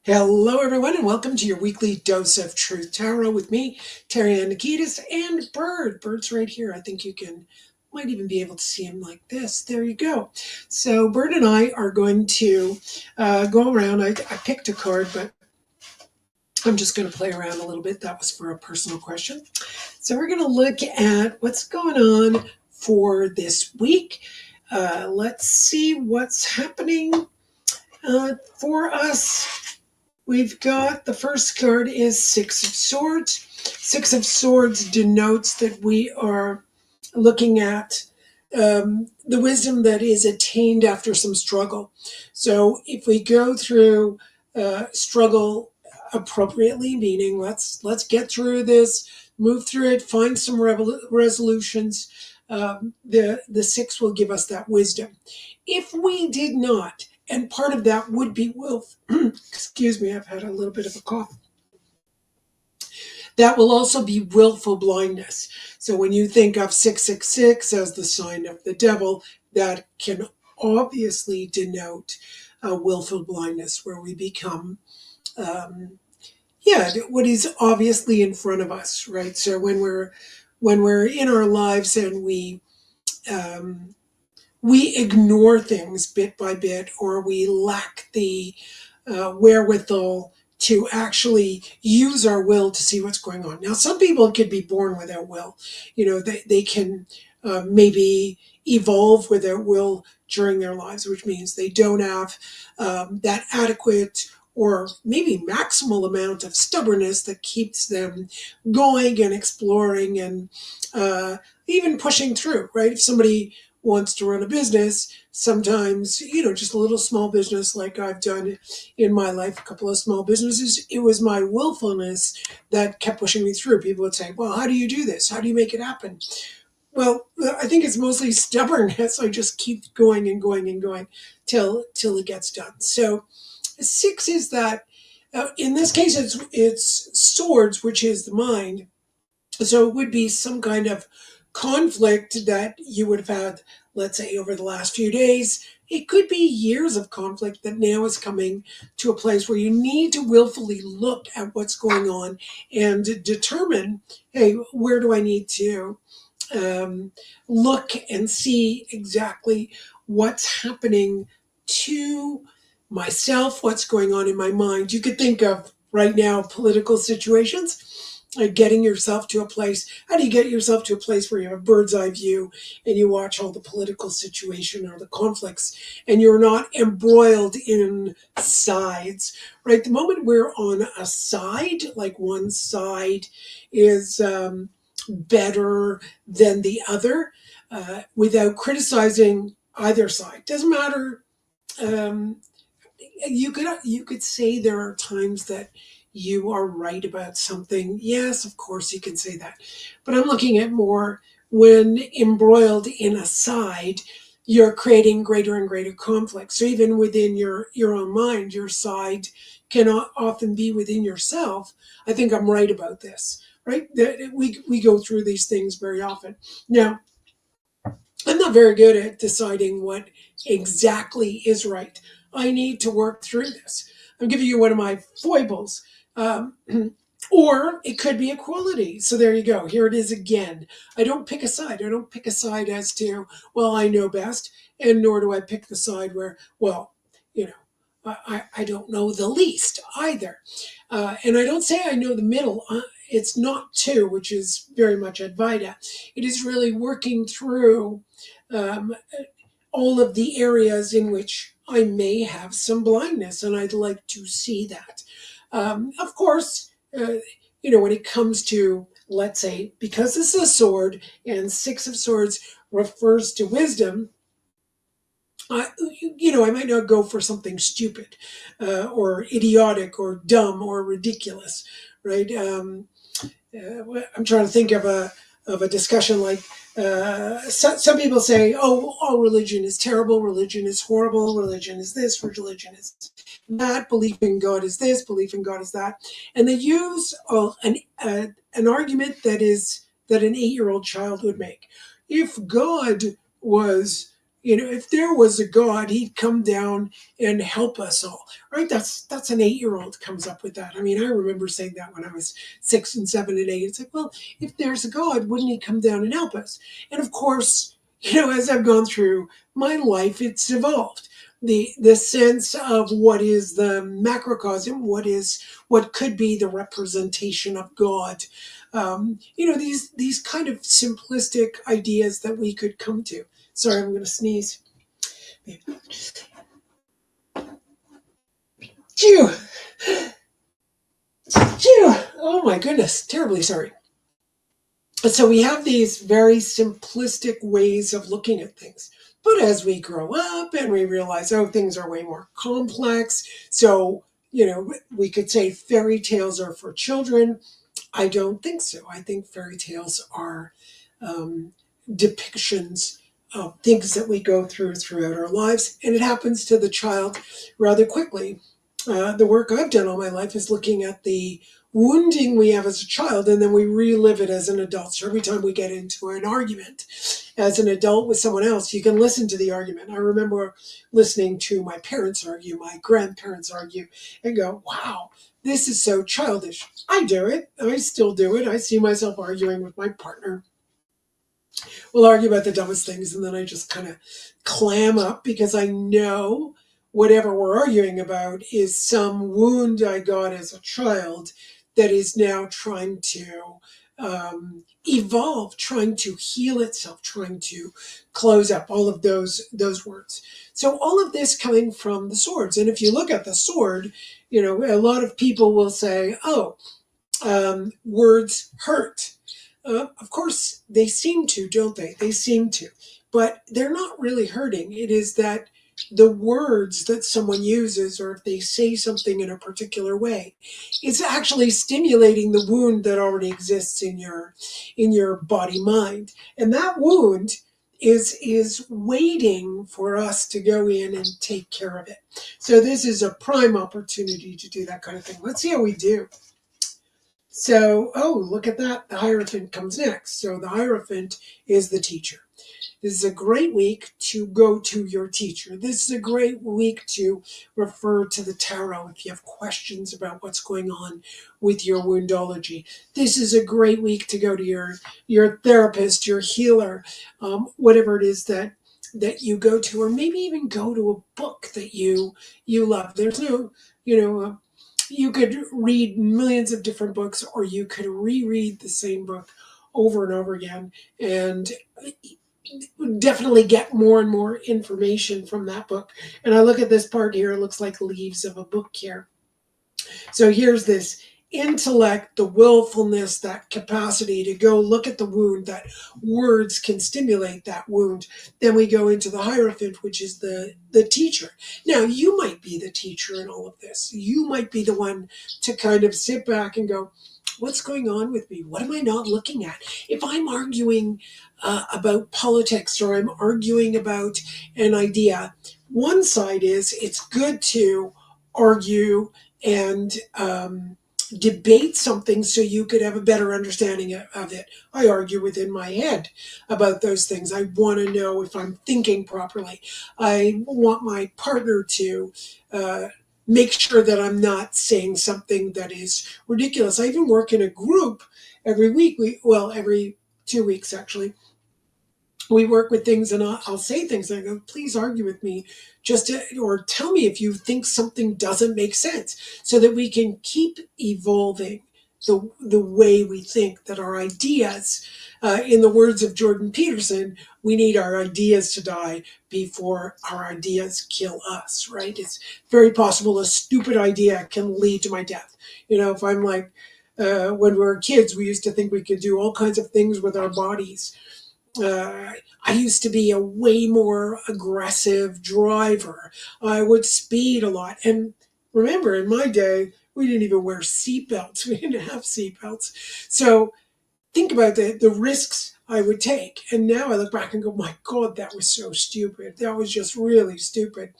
Hello, everyone, and welcome to your weekly dose of truth tarot with me, Terry Ann Nikitas, and Bird. Bird's right here. I think you might even be able to see him like this. There you go. So, Bird and I are going to go around. I picked a card, but I'm just going to play around a little bit. That was for a personal question. So, we're going to look at what's going on for this week. Let's see what's happening for us. We've got the first card is Six of Swords. Six of Swords denotes that we are looking at the wisdom that is attained after some struggle. So if we go through struggle appropriately, meaning let's get through this, move through it, find some resolutions. The six will give us that wisdom. If we did not, and part of that would be excuse me, I've had a little bit of a cough. That will also be willful blindness. So when you think of 666 as the sign of the devil, that can obviously denote willful blindness, where we become, what is obviously in front of us, right? So when we're in our lives and we ignore things bit by bit, or we lack the wherewithal to actually use our will to see what's going on. Now, some people could be born without will. They can maybe evolve without will during their lives, which means they don't have that adequate or maybe maximal amount of stubbornness that keeps them going and exploring and even pushing through, right? If somebody wants to run a business, sometimes, just a little small business like I've done in my life, a couple of small businesses, it was my willfulness that kept pushing me through. People would say, well, how do you do this? How do you make it happen? Well, I think it's mostly stubbornness. I just keep going and going and going till it gets done. So six is that, in this case, it's swords, which is the mind. So it would be some kind of conflict that you would have had, let's say, over the last few days. It could be years of conflict that now is coming to a place where you need to willfully look at what's going on and determine, hey, where do I need to um, look and see exactly what's happening to myself, what's going on in my mind. You could think of right now political situations, like getting yourself to a place. How do you get yourself to a place where you have a bird's eye view and you watch all the political situation or the conflicts and you're not embroiled in sides, right? The moment we're on a side, like one side is better than the other, without criticizing either side. Doesn't matter. Um, you could say there are times that you are right about something. Yes, of course you can say that. But I'm looking at more when embroiled in a side, you're creating greater and greater conflict. So even within your own mind, your side can often be within yourself. I think I'm right about this, right? That we go through these things very often. Now, I'm not very good at deciding what exactly is right. I need to work through this. I'm giving you one of my foibles. Um, or it could be a quality. So there you go. Here it is again. I don't pick a side. I don't pick a side as to, well, I know best, and nor do I pick the side where, well, you know, I don't know the least either. And I don't say I know the middle. It's not two, which is very much advaita. It is really working through um, all of the areas in which I may have some blindness, and I'd like to see that. Of course, when it comes to, let's say, because this is a sword and Six of Swords refers to wisdom, I might not go for something stupid or idiotic or dumb or ridiculous, right? I'm trying to think of a discussion like some people say, "Oh, all religion is terrible. Religion is horrible. Religion is this. Religion is that. Belief in God is this. Belief in God is that," and they use an argument that an 8-year-old child would make. If God was, if there was a God, he'd come down and help us all. Right? That's an 8-year-old comes up with that. I mean, I remember saying that when I was 6 and 7 and 8. It's like, well, if there's a God, wouldn't he come down and help us? And of course, as I've gone through my life, it's evolved. The sense of what is the macrocosm, what could be the representation of God. These kind of simplistic ideas that we could come to. Sorry, I'm going to sneeze. Phew, phew. Oh my goodness, terribly sorry. So we have these very simplistic ways of looking at things. But as we grow up and we realize, oh, things are way more complex. So, we could say fairy tales are for children. I don't think so. I think fairy tales are um, depictions of things that we go through throughout our lives, and it happens to the child rather quickly. The work I've done all my life is looking at the wounding we have as a child, and then we relive it as an adult. So every time we get into an argument as an adult with someone else, you can listen to the argument. I remember listening to my parents argue, my grandparents argue, and go, wow, this is so childish. I do it. I still do it. I see myself arguing with my partner. We'll argue about the dumbest things, and then I just kind of clam up because I know whatever we're arguing about is some wound I got as a child that is now trying to evolve, trying to heal itself, trying to close up. All of those words. So all of this coming from the swords, and if you look at the sword, a lot of people will say, "Oh, words hurt." Of course, they seem to, don't they? They seem to. But they're not really hurting. It is that the words that someone uses, or if they say something in a particular way, it's actually stimulating the wound that already exists in your body mind. And that wound is waiting for us to go in and take care of it. So this is a prime opportunity to do that kind of thing. Let's see how we do. So, oh, look at that. The Hierophant comes next. So, the Hierophant is the teacher. This is a great week to go to your teacher. This is a great week to refer to the tarot if you have questions about what's going on with your woundology. This is a great week to go to your therapist, your healer, whatever it is that you go to, or maybe even go to a book that you love. There's no, you could read millions of different books, or you could reread the same book over and over again, and definitely get more and more information from that book. And I look at this part here, it looks like leaves of a book here. So here's this intellect, the willfulness, that capacity to go look at the wound, that words can stimulate that wound. Then we go into the Hierophant, which is the teacher. Now, you might be the teacher in all of this. You might be the one to kind of sit back and go, what's going on with me? What am I not looking at? If I'm arguing about politics, or I'm arguing about an idea, one side is it's good to argue and debate something so you could have a better understanding of it. I argue within my head about those things. I want to know if I'm thinking properly. I want my partner to make sure that I'm not saying something that is ridiculous. I even work in a group every week. Every 2 weeks actually, we work with things, and I'll say things and I go, please argue with me or tell me if you think something doesn't make sense, so that we can keep evolving the way we think, that our ideas, in the words of Jordan Peterson, we need our ideas to die before our ideas kill us, right? It's very possible a stupid idea can lead to my death. If I'm like, when we were kids, we used to think we could do all kinds of things with our bodies. I used to be a way more aggressive driver. I would speed a lot. And remember, in my day, we didn't even wear seatbelts. We didn't have seatbelts. So think about the risks I would take. And now I look back and go, my God, that was so stupid. That was just really stupid.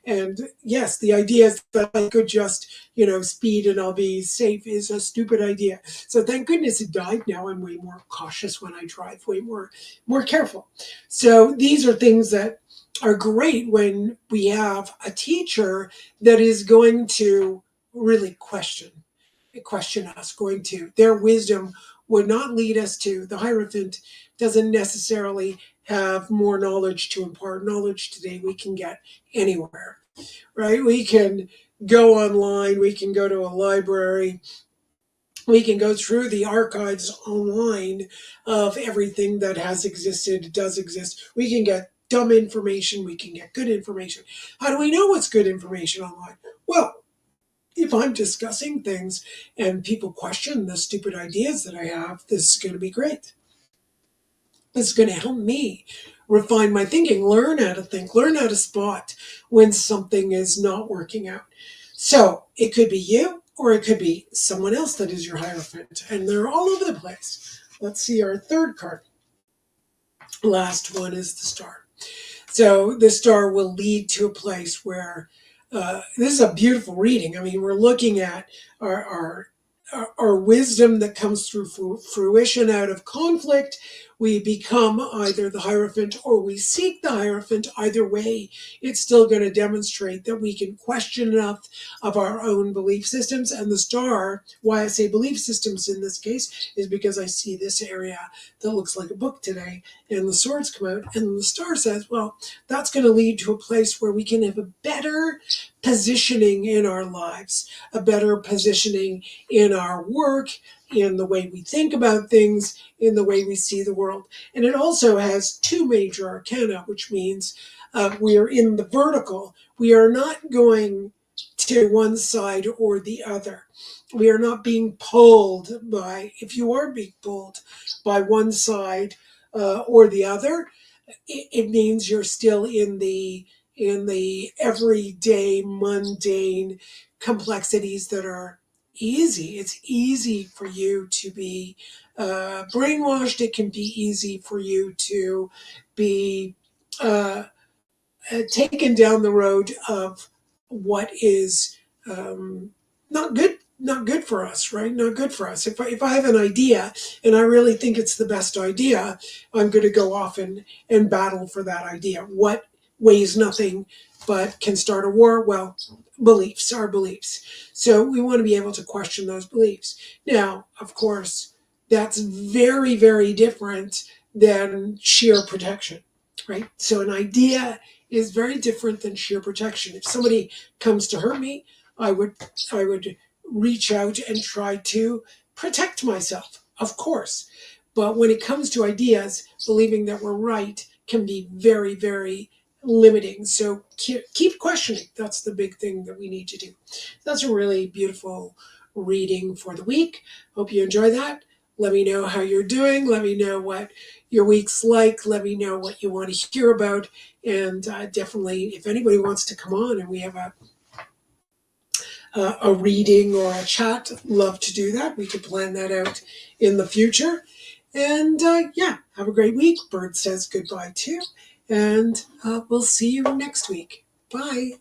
And yes, the idea that I could just, speed and I'll be safe is a stupid idea. So thank goodness it died. Now I'm way more cautious when I drive, way more careful. So these are things that are great when we have a teacher that is going to really question us, going to their wisdom would not lead us to the Hierophant doesn't necessarily have more knowledge to impart. Knowledge today we can get anywhere, right? We can go online, we can go to a library, we can go through the archives online of everything that has existed, does exist. We can get dumb information, we can get good information. How do we know what's good information online? Well, if I'm discussing things and people question the stupid ideas that I have, this is going to be great. This is going to help me refine my thinking, learn how to think, learn how to spot when something is not working out. So it could be you, or it could be someone else that is your Hierophant, and they're all over the place. Let's see our third card. Last one is the Star. So the Star will lead to a place where this is a beautiful reading. I mean, we're looking at our, our our wisdom that comes through fruition out of conflict. We become either the Hierophant or we seek the Hierophant. Either way, it's still going to demonstrate that we can question enough of our own belief systems. And the Star, why I say belief systems in this case, is because I see this area that looks like a book today, and the swords come out, and the Star says, well, that's going to lead to a place where we can have a better positioning in our lives, a better positioning in our work, in the way we think about things, in the way we see the world. And it also has two major arcana, which means we are in the vertical. We are not going to one side or the other. We are not being pulled by, if you are being pulled by one side or the other, it means you're still in the everyday mundane complexities that are easy. It's easy for you to be brainwashed. It can be easy for you to be uh, taken down the road of what is not good for us, right? Not good for us. If I have an idea and I really think it's the best idea, I'm going to go off and battle for that idea. What weighs nothing but can start a war? Well, beliefs are beliefs. So we want to be able to question those beliefs. Now, of course, that's very, very different than sheer protection, right? So an idea is very different than sheer protection. If somebody comes to hurt me, I would I would reach out and try to protect myself, of course. But when it comes to ideas, believing that we're right can be very, very limiting. So keep questioning. That's the big thing that we need to do. That's a really beautiful reading for the week. Hope you enjoy that. Let me know how you're doing. Let me know what your week's like. Let me know what you want to hear about. And definitely, if anybody wants to come on and we have a reading or a chat, love to do that. We could plan that out in the future. And yeah, have a great week. Bird says goodbye too. And we'll see you next week. Bye.